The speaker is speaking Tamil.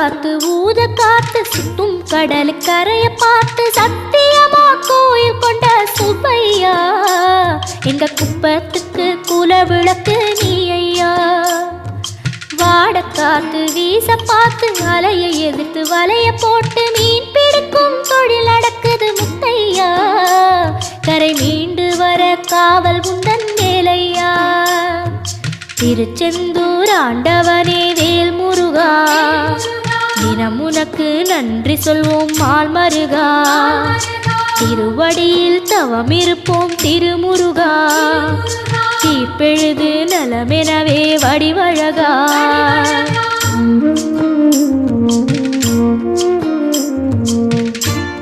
காத்து ஊத காத்து சுத்தும் கடல் கரைய பார்த்து சத்தியமா கோயில் கொண்ட சுப்பையா எங்க குப்பத்துக்கு குல விளக்கு நீ ஐயா. வாட காத்து வீச பார்த்து அலையை எதிர்த்து வலைய போட்டு மீன் பிடிக்கும் தொழில் நடக்குது முத்தையா. கரை மீண்டு வர காவல் உந்தன் வேலையா. திருச்செந்தூர் ஆண்டவனே வேல் முருகா தினம் உனக்கு நன்றி சொல்வோம் மால் மருகா. திருவடியில் தவம் இருப்போம் திருமுருகா தீப்பெழுது நலமெனவே வடிவழகா.